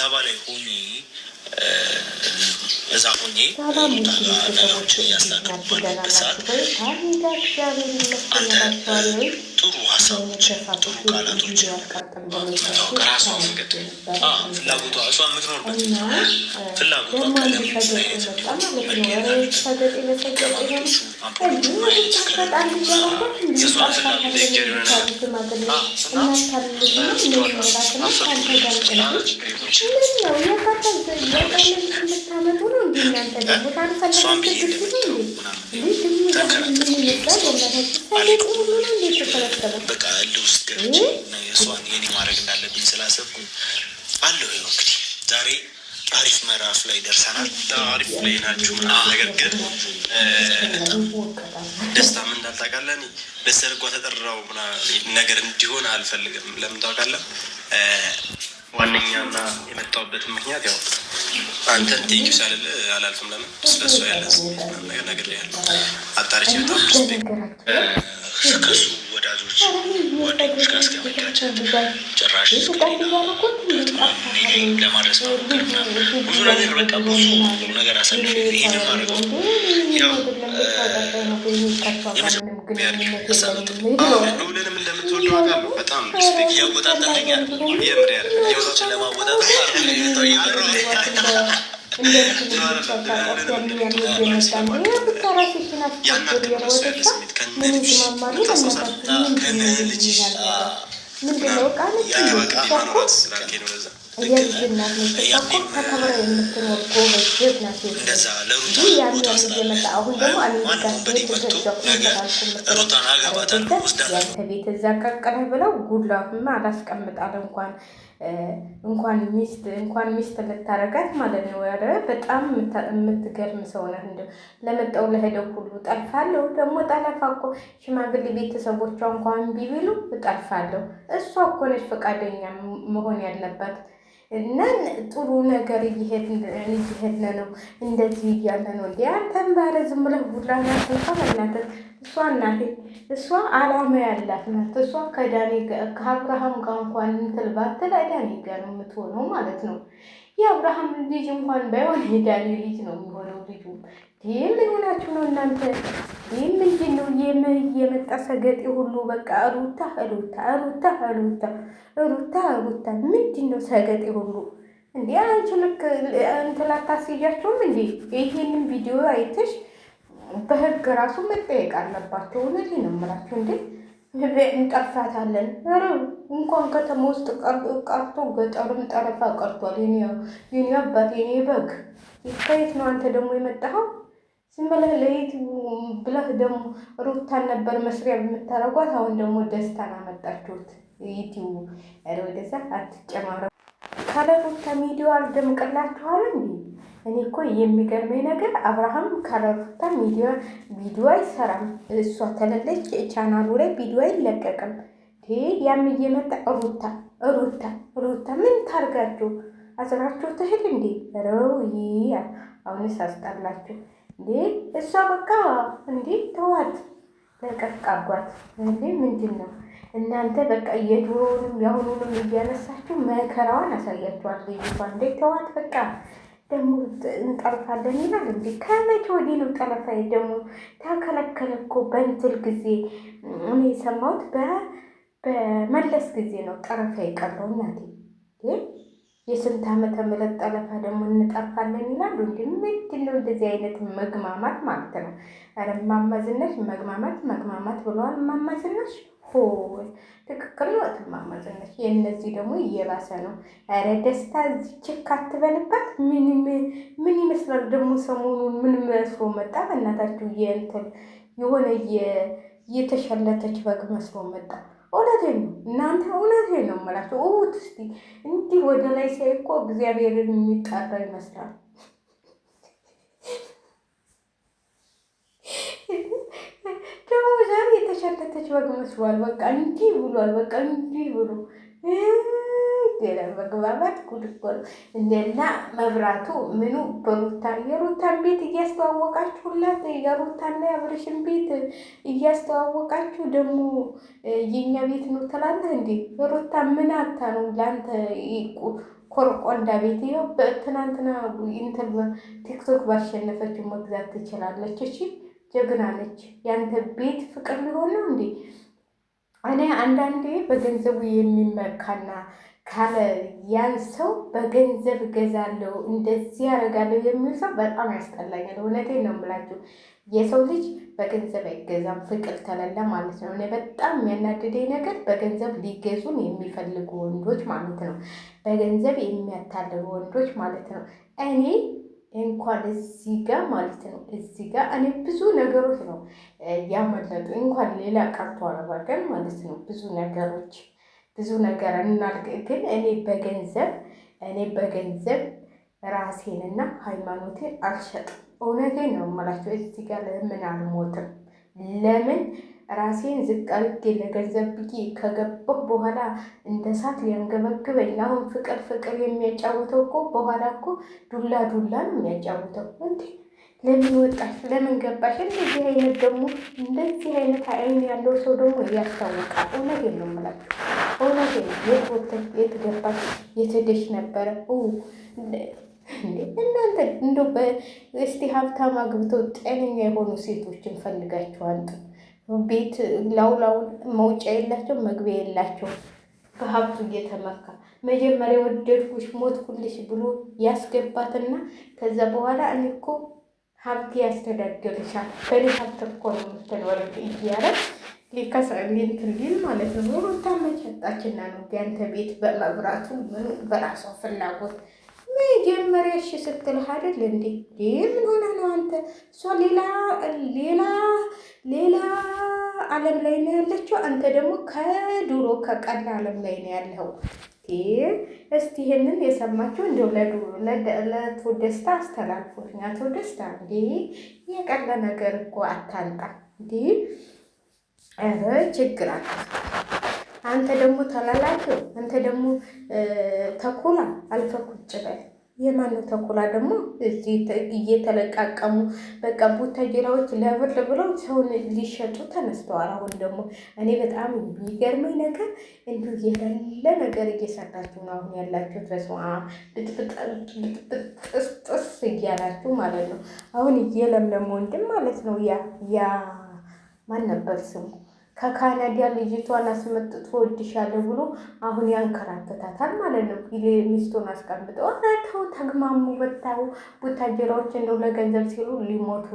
አበባ ላይ ሆኜ እዛ ሆኜ ነገሮች እያስታከሙ ባለበት ሰዓት አንተ ጥሩ ሀሳቦች ጥሩ ቃላቶች ከራሷ መንገድ ፍላጎቷ እሷ የምትኖርበት ፍላጎቷ ቀለም በቃ ውስጥ ገብቼ እሷን የኔ ማድረግ እንዳለብኝ ስላሰብኩኝ አለሁ። እንግዲህ ዛሬ አሪፍ ምዕራፍ ላይ ደርሰናል። አሪፍ ላይ ናችሁ ምናምን። ነገር ግን ደስታ ምን እንዳልታውቃለህ በሰርጓ ተጠራው ነገር እንዲሆን አልፈልግም። ለምን ታውቃለህ? ዋነኛና የመጣሁበትን ምክንያት ያው አንተን ቴንኪው ሳልል አላልፍም። ለምን ስለሱ ያለ ነገር ያለ አጣርቼ በጣም ከሱ ወዳጆች ጋር እስከመጋጨት ጭራሽ ለማድረስ ብዙ ነገር በቃ ብዙ ነገር አሳልፍ። ይህንን ማድረገው ያው ሁሉንም እንደምትወደው አውቃለሁ። በጣም እያወጣጠለኝ የምር ህይወታችን ለማወጣጠር እንኳን ሚስት ልታረጋት ማለት ነው። ያለ በጣም የምትገርም ሰው ነህ። እንደው ለመጣው ለሄደው ሁሉ ጠልፋለሁ። ደግሞ ጠለፋ እኮ ሽማግሌ ቤተሰቦቿ እንኳን ቢብሉ እጠልፋለሁ። እሷ እኮ ነች ፈቃደኛ መሆን ያለባት። እና ጥሩ ነገር እየሄድን ነው። እንደዚህ እያለ ነው እንዴ? አንተም ባለ ዝም ብለህ ቡላና ተንከመናተ እሷ እናቴ እሷ አላማ ያላት ናት። እሷ ከአብርሃም ጋር እንኳን እንትን ባትል ዳኒ ጋር ነው የምትሆነው ማለት ነው። የአብርሃም ልጅ እንኳን ባይሆን የዳኒ ልጅ ነው የሚሆነው ልጁ። ይህ ምን ሆናችሁ ነው እናንተ? ይህ ምንድን ነው የመጣ ሰገጤ ሁሉ በቃ ሩታ ምንድን ነው ሰገጤ ሁሉ እንዴ? አንቺ ልክ እንትን አታስይዣቸውም እንዴ? ይሄንን ቪዲዮ አይተሽ በህግ ራሱ መጠየቅ አለባቸው። እውነቴን ነው የምላችሁ። እንዴ እንጠፋታለን። ኧረ እንኳን ከተማ ውስጥ ቀርቶ ገጠርም ጠረፋ ቀርቷል። የኔ አባት የኔ በግ ከየት ነው አንተ ደግሞ የመጣኸው? ዝም ብለህ ለየት ብለህ ደግሞ ሩታን ነበር መስሪያ የምታረጓት። አሁን ደግሞ ደስታን አመጣችሁት። ዩቲዩብ ወደዛ አትጨማረ ካለ ሩታ ሚዲዮ አልደምቅላችኋል እንዴ? እኔ እኮ የሚገርመኝ ነገር አብርሃም ካለ ሩታ ቪዲዮ አይሰራም። እሷ ተለለች ቻናሉ ላይ ቪዲዮ አይለቀቅም። ያም እየመጣ ሩታ ምን ታርጋችሁ? አስራችሁ ትህል እንዴ? ረው አሁንስ አስጠላችሁ እንዴ? እሷ በቃ እንዴ ተዋት፣ ለቀቅ አጓት እንዴ? ምንድን ነው እናንተ በቃ የድሮውንም የአሁኑንም እያነሳችሁ መከራዋን አሳያችኋል። ልጅቷ እንዴ ተዋት በቃ። ደግሞ እንጠልፋለን ይላል እንዴ? ከመቼ ወዲህ ነው ጠለፋ? ደግሞ ተከለከለ እኮ በእንትል ጊዜ እኔ የሰማሁት በመለስ ጊዜ ነው ጠረፋ የቀረው። እናቴ የስንት ዓመተ ምህረት ጠለፋ ደግሞ እንጠልፋለን ይላሉ እንዴ? ምንድን ነው እንደዚህ አይነት መግማማት ማለት ነው? ኧረ እማማ ዝናሽ መግማማት ብለዋል። እማማ ዝናሽ ትክክል ነው። እማማ ዝናሽ የእነዚህ ደግሞ እየባሰ ነው። ኧረ ደስታ ችክ አትበልባት። ምን ይመስላል ደግሞ ሰሞኑን ምን መስሎ መጣ? በእናታችሁ የሆነ የተሸለተች በግ መስሎ መጣ። እውነቴን ነው እናንተ፣ እውነቴን ነው የምላቸው። እውት እስኪ እንዲህ ወደ ላይ ሲያይ እኮ እግዚአብሔርን የሚጣራ ይመስላል። ደግሞ ዛሬ የተሸለተች በግ መስሏል። በቃ እንዲህ ብሏል። በቃ እንዲህ ብሎ መግባባት ጉድ እኮ ነው። እንደና መብራቱ ምኑ የሩታን ቤት እያስተዋወቃችሁላት፣ የሩታና የአብርሽን ቤት እያስተዋወቃችሁ ደግሞ የኛ ቤት ነው ትላለህ እንዴ? ሩታ ምን አታ ነው ለአንተ ኮርቆንዳ ቤት ይኸው በትናንትና ኢንተር ቲክቶክ ባሸነፈችው መግዛት ትችላለች። እሺ ጀግና ነች። ያንተ ቤት ፍቅር ሊሆን ነው እንዴ? እኔ አንዳንዴ በገንዘቡ የሚመካና ካለ ያን ሰው በገንዘብ እገዛለሁ እንደዚህ ያደርጋለሁ የሚል ሰው በጣም ያስጠላኛል። እውነቴን ነው የምላችሁ። የሰው ልጅ በገንዘብ አይገዛም ፍቅር ከሌለ ማለት ነው። እኔ በጣም የሚያናድደኝ ነገር በገንዘብ ሊገዙን የሚፈልጉ ወንዶች ማለት ነው። በገንዘብ የሚያታልሉ ወንዶች ማለት ነው። እኔ እንኳን እዚህ ጋር ማለት ነው እዚህ ጋር እኔ ብዙ ነገሮች ነው ያመለጡ እንኳን ሌላ ቀርቶ አረባገን ማለት ነው ብዙ ነገር እናድርግ። ግን እኔ በገንዘብ ራሴንና ሃይማኖቴን አልሸጥም። እውነቴን ነው የምላቸው። እዚህ ጋር ለምን አልሞትም? ለምን ራሴን ዝቅ አድርጌ ለገንዘብ ብዬ ከገባሁ በኋላ እንደ እሳት ሊያንገበግበኝ። አሁን ፍቅር የሚያጫውተው እኮ በኋላ እኮ ዱላ ነው የሚያጫውተው። እንዴ ለምን ወጣሽ? ለምን ገባሽ? እንደዚህ አይነት አይን ያለው ሰው ደግሞ ያስታውቃል። እውነቴን ነው የምላችሁ። እውነቴን የት ወጥተሽ የት ገባሽ? የት ሄደሽ ነበረ? እናንተ እንደው እስቲ ሀብታም አግብተው ጤነኛ የሆኑ ሴቶችን ፈልጋችሁ አንጡ። ቤት ላውላውን መውጫ የላቸው መግቢያ የላቸው። በሀብቱ እየተመካ መጀመሪያ ወደድኩሽ ሞትኩልሽ ብሎ ያስገባትና ከዛ በኋላ እኔ እኮ ሀብት ያስተዳድርሻል በእኔ ሀብት እኮ ነው የምትኖረው እያለ ሊል ማለት ነው። ሩታ መቸጣችና ነው ያንተ ቤት በመብራቱ ምኑ በራሷ ፍላጎት መጀመሪያ እሺ ስትልህ አይደል እንዴ? ምን ሆነ ነው አንተ? እሷ ሌላ ዓለም ላይ ነው ያለችው። አንተ ደግሞ ከድሮ ከቀላ ዓለም ላይ ነው ያለው። እስቲ ይሄንን የሰማችሁ እንደው ለቶ ደስታ አስተላልፉልኝ። አቶ ደስታ እንዴ የቀለ ነገር እኮ አታንጣ እንዴ! ኧረ ችግር አለ። አንተ ደግሞ ተላላኪው፣ አንተ ደግሞ ተኩላ አልፈህ ቁጭ በል። የማነው ተኩላ ደግሞ እዚህ እየተለቃቀሙ በቃ ቡታጅራዎች ለብር ብለው ሰውን ሊሸጡ ተነስተዋል። አሁን ደግሞ እኔ በጣም የሚገርመኝ ነገር እንዲሁ የሌለ ነገር እየሰራችሁ ነው አሁን ያላችሁት። በስመ አብ ብጥብጥስጥስ እያላችሁ ማለት ነው። አሁን እየለምለም ወንድም ማለት ነው ያ ማን ነበር ስሙ? ከካናዳ ልጅቷን አስመጥቶ ወድሻለሁ ብሎ አሁን ያንከራተታታል ማለት ነው። ሚስቱን አስቀምጠው ተው ተግማሙ። በታው ቡታጀራዎች እንደው ለገንዘብ ሲሉ ሊሞቱ